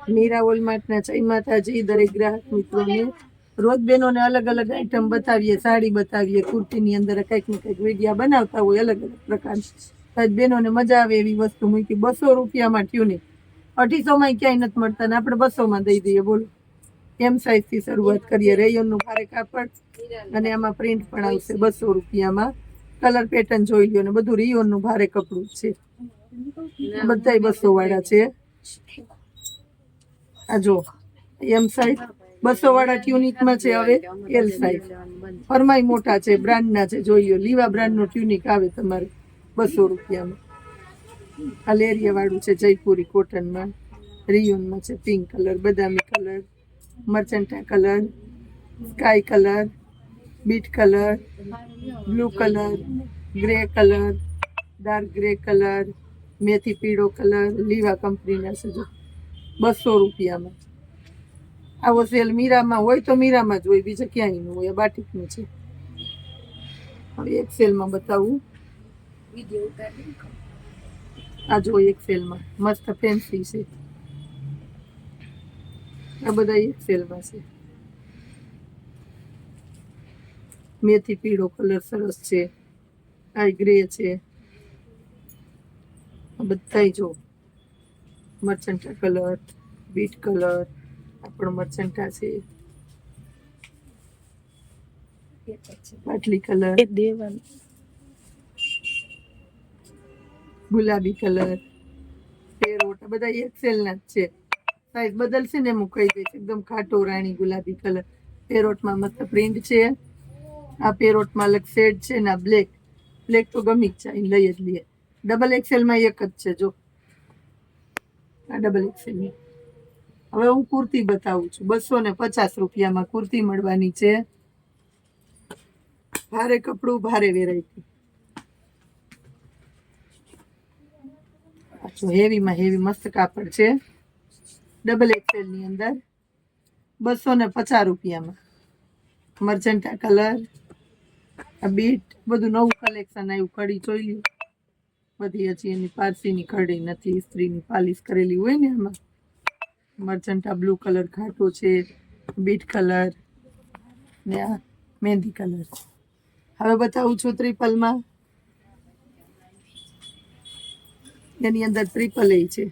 મીરા વોલમાર્ટના જય માતાજી દરેક ગ્રાહક મિત્રોને. રોજ બહેનોને અલગ અલગ આઈટમ બતાવીએ, સાડી બતાવીએ, કુર્તીની અંદર કંઈક ને કંઈક વિડીયા બનાવતા હોય અલગ અલગ પ્રકારની. બહેનોને મજા આવે એવી વસ્તુ મૂકી 200 રૂપિયામાં ટ્યુનિક. 250માં ક્યાંય નથી મળતા ને આપણે 200માં દઈ દઈએ. બોલો, એમ સાઈઝથી શરૂઆત કરીએ. રેયોનનું ભારે કાપડ અને આમાં પ્રિન્ટ પણ આવશે 200 રૂપિયામાં. કલર પેટર્ન જોઈ લ્યો ને બધું રિયોનનું ભારે કપડું છે. બધાય 200 વાળા છે. આ જો એમ સાઈઝ 200 વાળા ટ્યુનિકમાં છે. હવે એલ સાઈઝ ફરમાઈ મોટા છે, બ્રાન્ડના છે. જોઈ લો, લીવા બ્રાન્ડનું ટ્યુનિક આવે તમારે 200 રૂપિયામાં. આ લેરિયા વાળું છે જયપુરી કોટનમાં. રિયોનમાં છે પિંક કલર, બદામી કલર, મર્ચન્ટા colour, sky colour, beet colour, blue colour, grey colour, dark grey colour, મેથી પીળો કલર. લીવા કંપનીના છે જો 200 રૂપિયામાં. આવો સેલ મીરામાં હોય તો મીરામાં જ હોય, બીજે ક્યાંય નહીં હોય. બાટિકનું છે. હવે એક સેલમાં બતાવું. આ જો એક સેલમાં મસ્ત ફેન્સી છે. આ બધા એક સેલમાં છે. મેથી પીળો કલર સરસ છે. આ ગ્રે છે. બધાય જો મર્ચન્ટા કલર, બીટ કલર, આપણો મર્ચન્ટા છે. પાટલી કલર, ગુલાબી કલર, પેરોટ. આ બધા એક્સેલના જ છે. સાઈઝ બદલશે ને એમ કહી દઈશ. એકદમ ખાટો રાણી ગુલાબી કલર. પેરોટમાં મસ્ત પ્રિન્ટ છે. આ પેરોટમાં અલગ શેડ છે ને આ બ્લેક. બ્લેક તો ગમી જ જાય, લઈ જ લઈએ. ડબલ એક્સેલમાં એક જ છે જો. આ ડબલ એક્સેલની. હવે હું કુર્તી બતાવું છું. 250 રૂપિયામાં કુર્તી મળવાની છે. ભારે કપડું, ભારે વેરાયટી. હેવીમાં હેવી મસ્ત કાપડ છે. ડબલ એક્સેલની અંદર 250 રૂપિયામાં. મર્ચન્ટા કલર, આ બીટ, બધું નવું કલેક્શન આવ્યું. કડી જોઈ લ્યો બધી. હજી એની પારસીની કડી નથી, સ્ત્રીની પાલિશ કરેલી હોય ને એમાં. મર્ચન્ટા બ્લુ કલર ખાટો છે, બીટ કલર ને આ મહેંદી કલર. હવે બતાવું છું ટ્રિપલમાં. એની અંદર ટ્રિપલ એ છે.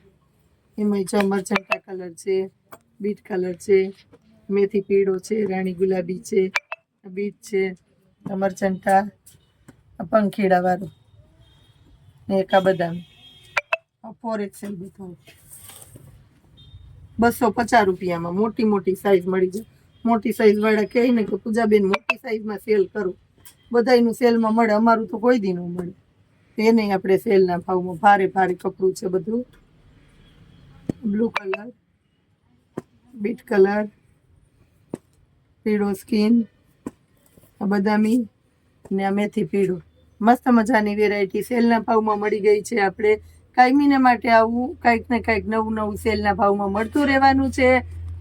એમાં જો મર્ચન્ટા કલર છે, બીટ કલર છે, મેથી પીળો છે, રાણી ગુલાબી છે, બીટ છે, મર્ચન્ટા, પંખીડા વાળો ને એક આ બદામ. 4 એક્સેલ બતાવો. 250 રૂપિયામાં મોટી મોટી સાઈઝ મળી જાય. મોટી સાઈઝ વાળા કહે ને કે પૂજાબેન મોટી સાઈઝમાં સેલ કરું. બધાયનું સેલમાં મળે, અમારું તો કોઈ દી ન મળે. એને આપણે સેલના ભાવમાં ભારે ભારે કપડું છે બધું. બ્લુ કલર, બીટ કલર, પીળો સ્કીન, બદામી ને આ મેથી પીળો. મસ્ત મજાની વેરાયટી સેલના ભાવમાં મળી ગઈ છે. આપણે કાયમીને માટે આવું કંઈક ને કંઈક નવું નવું સેલના ભાવમાં મળતું રહેવાનું છે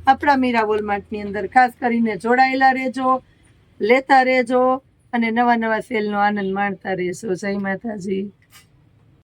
આપણા મીરા વોલમાર્ટની અંદર. ખાસ કરીને જોડાયેલા રહેજો, લેતા રહેજો અને નવા નવા સેલનો આનંદ માણતા રહેજો. જય માતાજી.